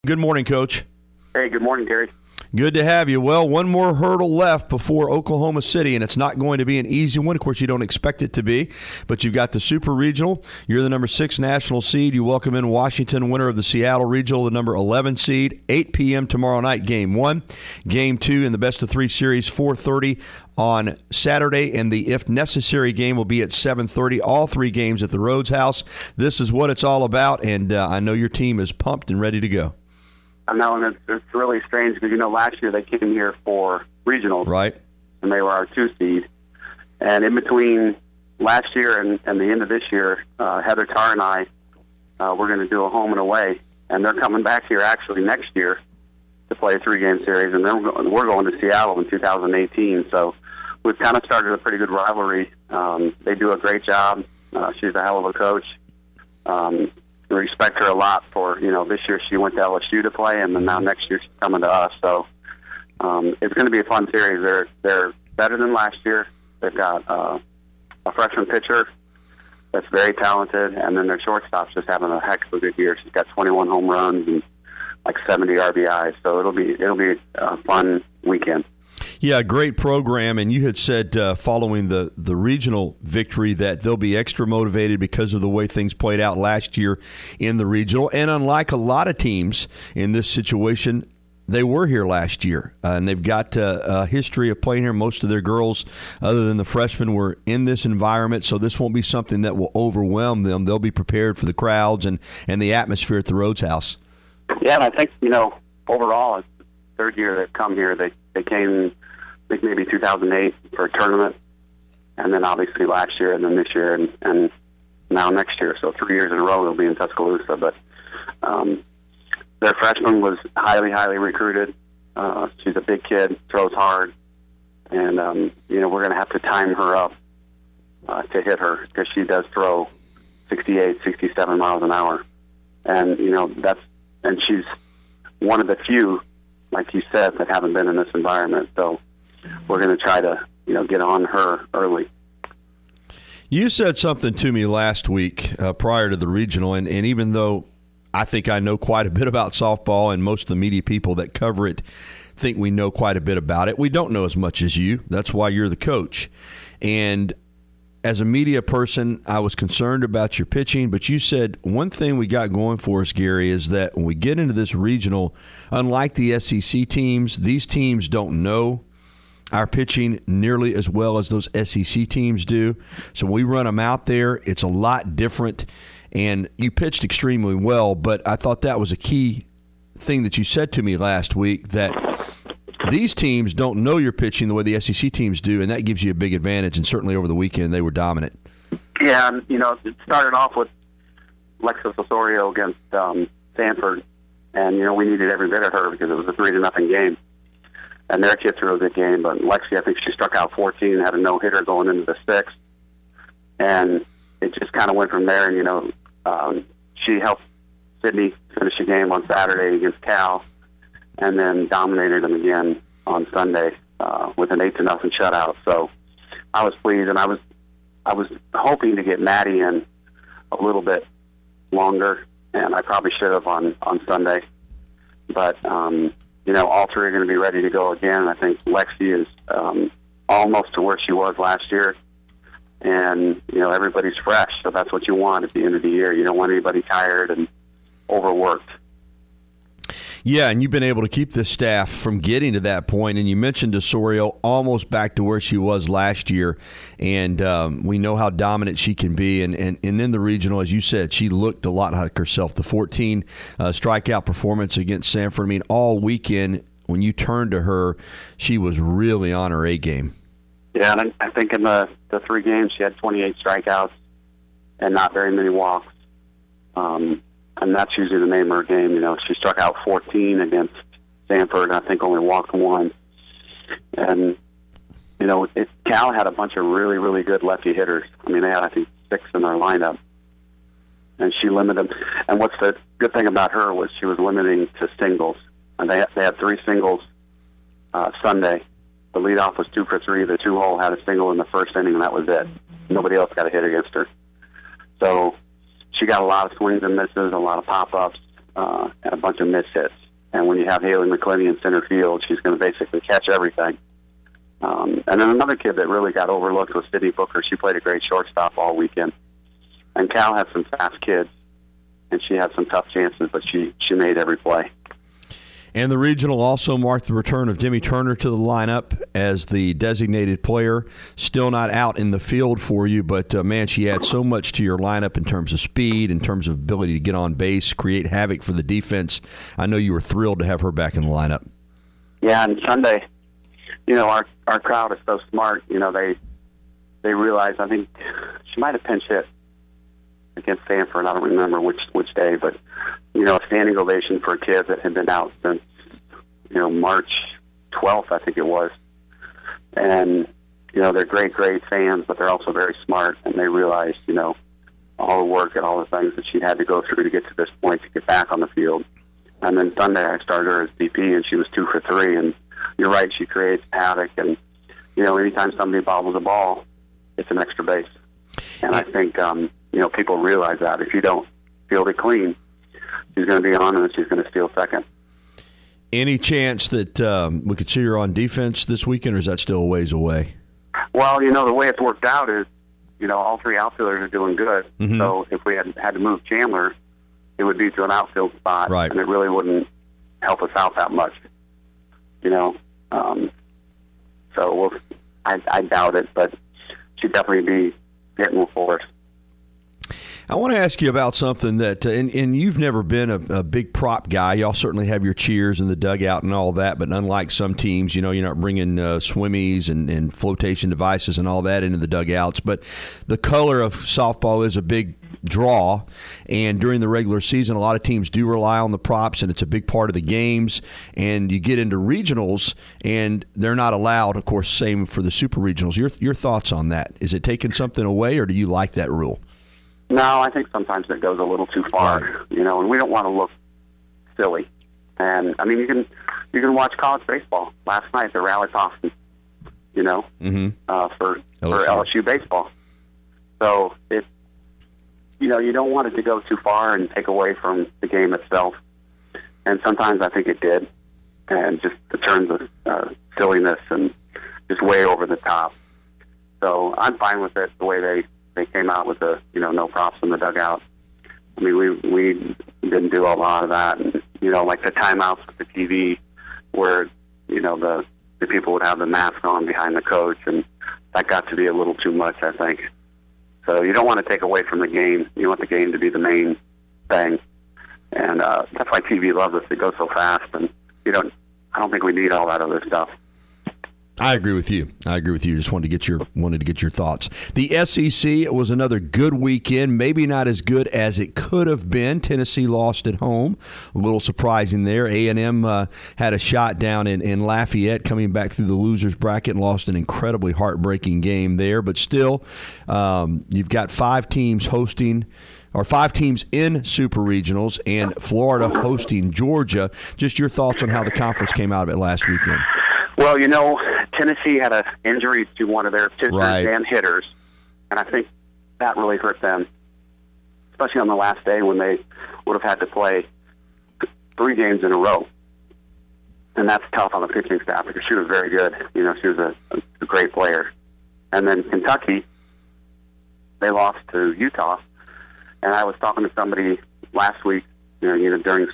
Good morning, Coach. Hey, good morning, Gary. Good to have you. Well, one more hurdle left before Oklahoma City, and it's not going to be an easy one. Of course, you don't expect it to be, but you've got the Super Regional. You're the number 6 national seed. You welcome in Washington, winner of the Seattle Regional, the number 11 seed. 8 p.m. tomorrow night, Game 1. Game 2 in the best-of-3 series, 4:30 on Saturday, and the if necessary game will be at 7:30. All 3 games at the Rhodes House. This is what it's all about, and I know your team is pumped and ready to go. I know, and it's really strange because, last year they came here for regionals. Right. And they were our 2 seed. And in between last year and the end of this year, Heather Tarr and I, we're going to do a home and away. And they're coming back here actually next year to play a 3-game series. And then we're going to Seattle in 2018. So we've kind of started a pretty good rivalry. They do a great job. She's a hell of a coach. We respect her a lot for, this year she went to LSU to play, and then now next year she's coming to us. So it's going to be a fun series. They're better than last year. They've got a freshman pitcher that's very talented, and then their shortstop's just having a heck of a good year. She's got 21 home runs and like 70 RBIs. So it'll be a fun weekend. Yeah, great program, and you had said following the regional victory that they'll be extra motivated because of the way things played out last year in the regional. And unlike a lot of teams in this situation, they were here last year, and they've got a history of playing here. Most of their girls, other than the freshmen, were in this environment, so this won't be something that will overwhelm them. They'll be prepared for the crowds and the atmosphere at the Rhodes House. Yeah, and I think, overall, it's the 3rd year they've come here. They came, I think, maybe 2008 for a tournament, and then obviously last year, and then this year, and now next year. So 3 years in a row they'll be in Tuscaloosa. But their freshman was highly, highly recruited. She's a big kid, throws hard, and we're going to have to time her up to hit her because she does throw 68, 67 miles an hour, and and she's one of the few, like you said, that haven't been in this environment. So we're going to try to, get on her early. You said something to me last week prior to the regional, and even though I think I know quite a bit about softball, and most of the media people that cover it think we know quite a bit about it, we don't know as much as you. That's why you're the coach. And as a media person, I was concerned about your pitching, but you said one thing we got going for us, Gary, is that when we get into this regional, unlike the SEC teams, these teams don't know our pitching nearly as well as those SEC teams do. So when we run them out there, it's a lot different. And you pitched extremely well, but I thought that was a key thing that you said to me last week, that these teams don't know your pitching the way the SEC teams do, and that gives you a big advantage. And certainly over the weekend, they were dominant. Yeah, it started off with Lexus Osorio against Stanford, and, we needed every bit of her because it was a 3-0 game. And their kid threw a good game, but Lexi, I think she struck out 14, had a no-hitter going into the 6th. And it just kind of went from there. And, she helped Sydney finish the game on Saturday against Cal, and then dominated them again on Sunday with an 8-0 shutout. So I was pleased, and I was hoping to get Maddie in a little bit longer, and I probably should have on Sunday. But, all 3 are going to be ready to go again. I think Lexi is almost to where she was last year. And, everybody's fresh, so that's what you want at the end of the year. You don't want anybody tired and overworked. Yeah, and you've been able to keep this staff from getting to that point. And you mentioned Osorio almost back to where she was last year. And we know how dominant she can be. And in the regional, as you said, she looked a lot like herself. The 14 strikeout performance against Sanford. I mean, all weekend, when you turned to her, she was really on her A game. Yeah, and I think in the 3 games, she had 28 strikeouts and not very many walks. And that's usually the name of her game. She struck out 14 against Stanford, and I think only walked 1. And, Cal had a bunch of really, really good lefty hitters. I mean, they had, I think, 6 in their lineup. And she limited them. And what's the good thing about her was she was limiting to singles. And they had 3 singles Sunday. The leadoff was 2 for 3. The 2-hole had a single in the first inning, and that was it. Nobody else got a hit against her. So she got a lot of swings and misses, a lot of pop-ups. and a bunch of miss hits. And when you have Haley McClinney in center field, she's going to basically catch everything. And then another kid that really got overlooked was Sydney Booker. She played a great shortstop all weekend. And Cal had some fast kids, and she had some tough chances, but she made every play. And the regional also marked the return of Demi Turner to the lineup as the designated player. Still not out in the field for you, but, man, she adds so much to your lineup in terms of speed, in terms of ability to get on base, create havoc for the defense. I know you were thrilled to have her back in the lineup. Yeah, and Sunday, our crowd is so smart. They realize, I think she might have pinch hit against Sanford. I don't remember which day, but a standing ovation for a kid that had been out since March 12th, I think it was. And they're great fans, but they're also very smart, and they realized all the work and all the things that she had to go through to get to this point to get back on the field. And then Sunday I started her as DP, and she was 2 for 3. And you're right, she creates havoc, and anytime somebody bobbles a ball, it's an extra base. And I think people realize that if you don't field it clean, she's going to be on and she's going to steal second. Any chance that we could see her on defense this weekend, or is that still a ways away? Well, the way it's worked out is, all 3 outfielders are doing good. Mm-hmm. So if we had to move Chandler, it would be to an outfield spot, right, and it really wouldn't help us out that much. So I doubt it, but she'd definitely be hitting for us. I want to ask you about something that, and you've never been a big prop guy. Y'all certainly have your cheers in the dugout and all that, but unlike some teams, you're not bringing swimmies and flotation devices and all that into the dugouts. But the color of softball is a big draw, and during the regular season, a lot of teams do rely on the props, and it's a big part of the games. And you get into regionals, and they're not allowed, of course, same for the super regionals. Your thoughts on that? Is it taking something away, or do you like that rule? No, I think sometimes it goes a little too far, right, and we don't want to look silly. And I mean, you can watch college baseball. Last night, the rally Boston, for LSU baseball. So you don't want it to go too far and take away from the game itself. And sometimes I think it did, and just the terms of silliness and just way over the top. So I'm fine with it the way they came out with the no props in the dugout. I mean, we didn't do a lot of that, and like the timeouts with the TV, where the people would have the mask on behind the coach, and that got to be a little too much, I think. So you don't want to take away from the game. You want the game to be the main thing, and that's why TV loves us. It goes so fast, and I don't think we need all that other stuff. I agree with you. Just wanted to get your thoughts. The SEC was another good weekend, maybe not as good as it could have been. Tennessee lost at home, a little surprising there. A&M had a shot down in Lafayette, coming back through the losers bracket, and lost an incredibly heartbreaking game there. But still, you've got 5 teams hosting, or 5 teams in super regionals, and Florida hosting Georgia. Just your thoughts on how the conference came out of it last weekend. Well, Tennessee had an injury to one of their pitchers right, and hitters, and I think that really hurt them, especially on the last day when they would have had to play 3 games in a row. And that's tough on the pitching staff because she was very good. She was a great player. And then Kentucky, they lost to Utah, and I was talking to somebody last week, during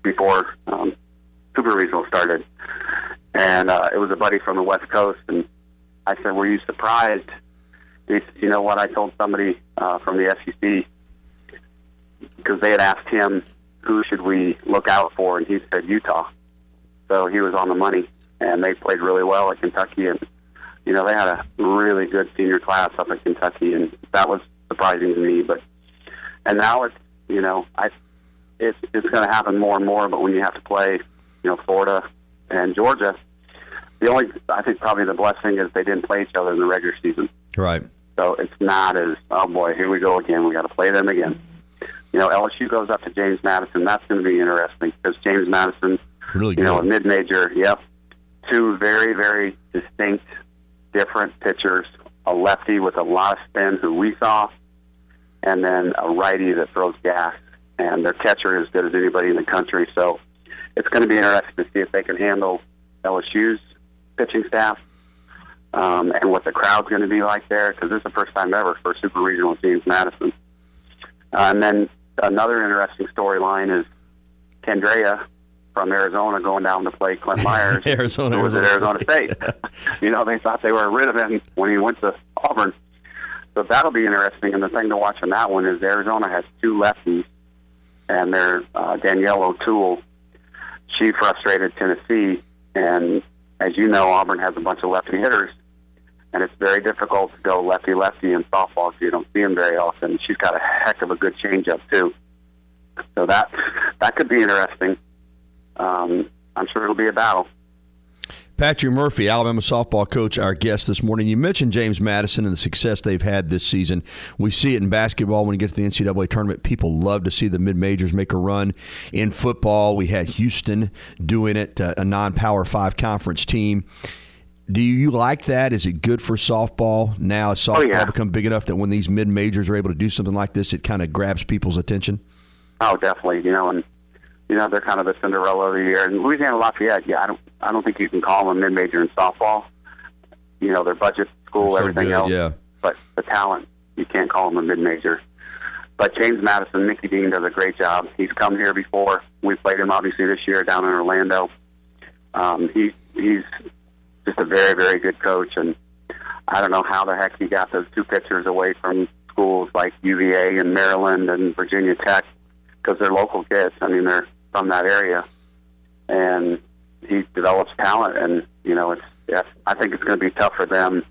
before Super Regional started. And it was a buddy from the West Coast, and I said, were you surprised? He said, you know what, I told somebody from the SEC, because they had asked him, who should we look out for, and he said Utah. So he was on the money, and they played really well at Kentucky, and, they had a really good senior class up at Kentucky, and that was surprising to me. And now it's, it's going to happen more and more, but when you have to play, Florida and Georgia, I think probably the blessing is they didn't play each other in the regular season. Right. So it's not as, oh boy, here we go again. We got to play them again. LSU goes up to James Madison. That's going to be interesting because James Madison, really good. A mid-major, yep. 2 very, very distinct, different pitchers. A lefty with a lot of spin who we saw, and then a righty that throws gas. and their catcher is as good as anybody in the country. So it's going to be interesting to see if they can handle LSU's pitching staff and what the crowd's going to be like there, because this is the first time ever for Super Regional James Madison. And then another interesting storyline is Kendrea from Arizona going down to play Clint Myers, who was at Arizona State. They thought they were rid of him when he went to Auburn. So that'll be interesting. And the thing to watch on that one is Arizona has two lefties, and they're Danielle O'Toole. She frustrated Tennessee, and as you know, Auburn has a bunch of lefty hitters, and it's very difficult to go lefty-lefty in softball, so you don't see them very often. She's got a heck of a good changeup, too. So that could be interesting. I'm sure it'll be a battle. Patrick Murphy, Alabama softball coach, our guest this morning. You mentioned James Madison and the success they've had this season. We see it in basketball when you get to the NCAA tournament. People love to see the mid-majors make a run. In football, we had Houston doing it, a non-Power 5 conference team. Do you like that? Is it good for softball now? Has softball become big enough that when these mid-majors are able to do something like this, it kind of grabs people's attention? Oh, definitely. They're kind of the Cinderella of the year. And Louisiana Lafayette, I don't think you can call them a mid-major in softball. Their budget, school, everything else. Yeah. But the talent, you can't call them a mid-major. But James Madison, Mickey Dean does a great job. He's come here before. We played him, obviously, this year down in Orlando. He's just a very, very good coach. And I don't know how the heck he got those two pitchers away from schools like UVA and Maryland and Virginia Tech, because they're local kids. They're from that area, and he develops talent. And I think it's going to be tough for them,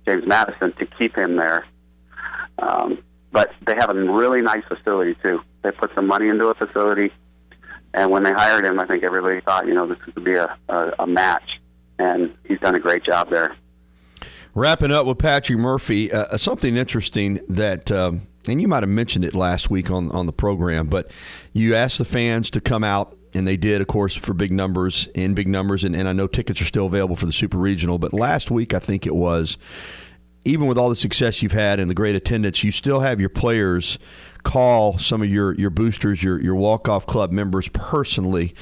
James Madison, to keep him there. But they have a really nice facility too. They put some money into a facility, and when they hired him, I think everybody thought, this could be a match, and he's done a great job there. Wrapping up with Patrick Murphy, something interesting that. And you might have mentioned it last week on the program, but you asked the fans to come out, and they did, of course, for big numbers, and I know tickets are still available for the Super Regional. But last week, I think it was, even with all the success you've had and the great attendance, you still have your players call some of your boosters, your walk-off club members personally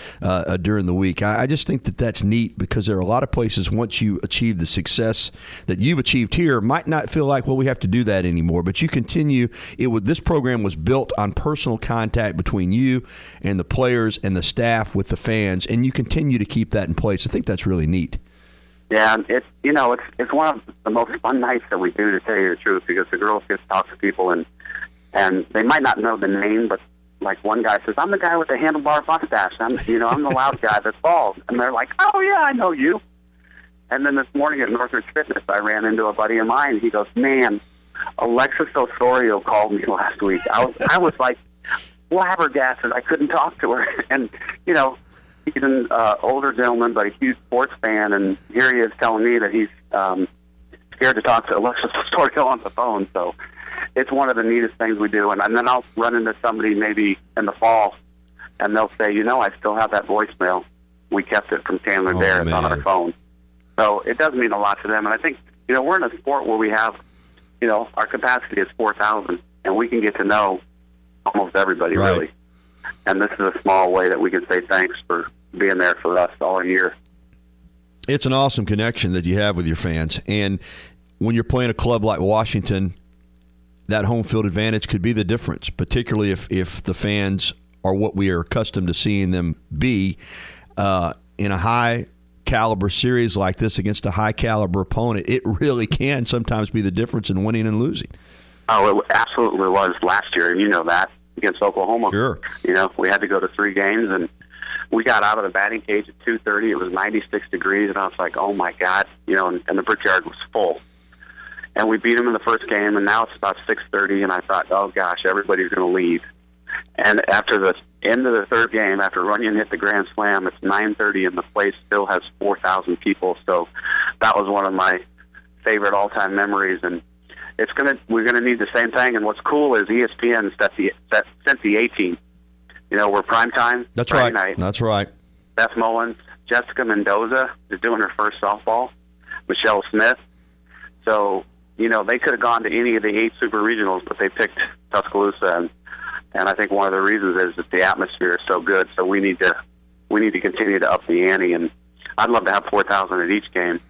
during the week. I just think that's neat, because there are a lot of places, once you achieve the success that you've achieved here, might not feel like, well, we have to do that anymore. But you continue. This program was built on personal contact between you and the players and the staff with the fans, and you continue to keep that in place. I think that's really neat. Yeah, it's one of the most fun nights that we do, to tell you the truth, because the girls get to talk to people, and they might not know the name, but like one guy says, "I'm the guy with the handlebar mustache. I'm the loud guy that's bald," and they're like, "Oh yeah, I know you." And then this morning at Northridge Fitness, I ran into a buddy of mine. He goes, "Man, Alexis Osorio called me last week. I was like flabbergasted. I couldn't talk to her." And he's an older gentleman, but a huge sports fan, and here he is telling me that he's scared to talk to Alexis Osorio on the phone. So it's one of the neatest things we do. And then I'll run into somebody maybe in the fall, and they'll say, I still have that voicemail. We kept it from Chandler Dare. It's on our phone. So it does mean a lot to them. And I think, we're in a sport where we have, our capacity is 4,000, and we can get to know almost everybody, right, really. And this is a small way that we can say thanks for being there for us all year. It's an awesome connection that you have with your fans. And when you're playing a club like Washington, that home field advantage could be the difference, particularly if the fans are what we are accustomed to seeing them be in a high-caliber series like this against a high-caliber opponent. It really can sometimes be the difference in winning and losing. Oh, it absolutely was last year, and you know that, against Oklahoma. Sure. We had to go to 3 games, and we got out of the batting cage at 2:30. It was 96 degrees, and I was like, oh, my God, and the Brickyard was full. And we beat them in the first game, and now it's about 6:30, and I thought, oh, gosh, everybody's going to leave. And after the end of the third game, after Runyon hit the grand slam, it's 9:30, and the place still has 4,000 people. So that was one of my favorite all-time memories. And we're going to need the same thing. And what's cool is ESPN sent the A-team. We're primetime. That's Friday right. night. That's right. Beth Mullins, Jessica Mendoza is doing her first softball, Michelle Smith. So, they could have gone to any of the 8 super regionals, but they picked Tuscaloosa. And And I think one of the reasons is that the atmosphere is so good. So we need to continue to up the ante. And I'd love to have 4,000 at each game,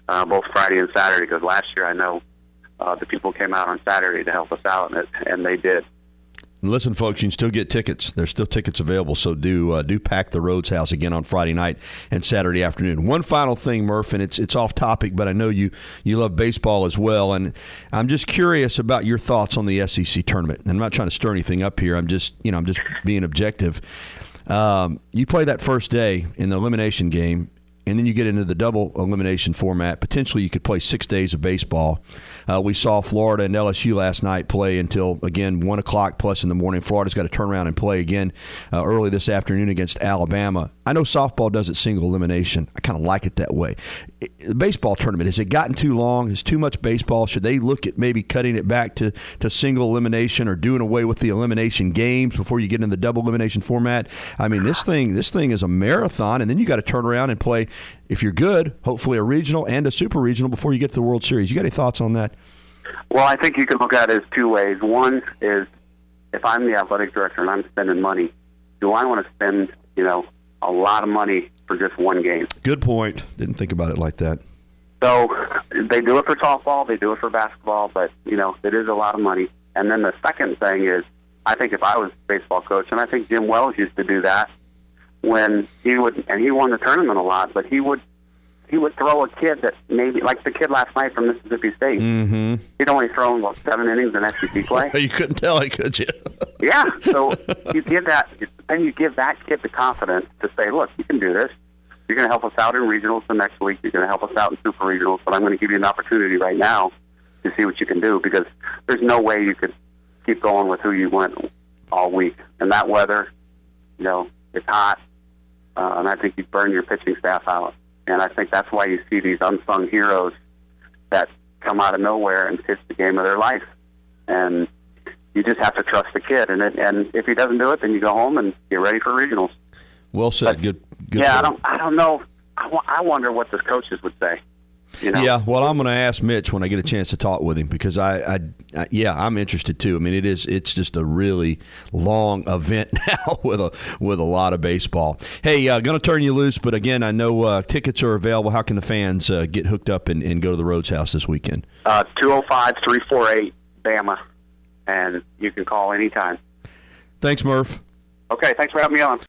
both Friday and Saturday, because last year I know the people came out on Saturday to help us out, and they did. Listen, folks, you can still get tickets. There's still tickets available, so do pack the Rhodes House again on Friday night and Saturday afternoon. One final thing, Murph, and it's off topic, but I know you love baseball as well, and I'm just curious about your thoughts on the SEC tournament. I'm not trying to stir anything up here. I'm just being objective. You play that first day in the elimination game, and then you get into the double elimination format. Potentially you could play 6 days of baseball. We saw Florida and LSU last night play until, again, 1 o'clock plus in the morning. Florida's got to turn around and play again early this afternoon against Alabama. I know softball does it single elimination. I kind of like it that way. The baseball tournament, has it gotten too long? Is too much baseball? Should they look at maybe cutting it back to single elimination or doing away with the elimination games before you get in the double elimination format? I mean, this thing is a marathon, and then you got to turn around and play, if you're good, hopefully a regional and a super regional before you get to the World Series. You got any thoughts on that? Well, I think you can look at it as two ways. One is, if I'm the athletic director and I'm spending money, do I want to spend, a lot of money for just one game? Good point. Didn't think about it like that. So they do it for softball, they do it for basketball, but, it is a lot of money. And then the second thing is, I think if I was a baseball coach, and I think Jim Wells used to do that, when he would, and he won the tournament a lot, but he would throw a kid that maybe, like the kid last night from Mississippi State. Mm-hmm. He'd only thrown, 7 innings in SEC play. You couldn't tell it, could you? Yeah, so you give that kid the confidence to say, look, you can do this. You're going to help us out in regionals the next week. You're going to help us out in super regionals, but I'm going to give you an opportunity right now to see what you can do, because there's no way you could keep going with who you went all week. And that weather, it's hot, and I think you burn your pitching staff out. And I think that's why you see these unsung heroes that come out of nowhere and pitch the game of their life. And you just have to trust the kid. And if he doesn't do it, then you go home and get ready for regionals. Well said. Good. Yeah, I don't know. I wonder what the coaches would say. Yeah, well, I'm going to ask Mitch when I get a chance to talk with him, because I'm interested too. I mean, it's just a really long event now with a lot of baseball. Hey, going to turn you loose, but again, I know tickets are available. How can the fans get hooked up and go to the Rhodes House this weekend? 205-348 Bama, and you can call anytime. Thanks, Murph. Okay, thanks for having me on.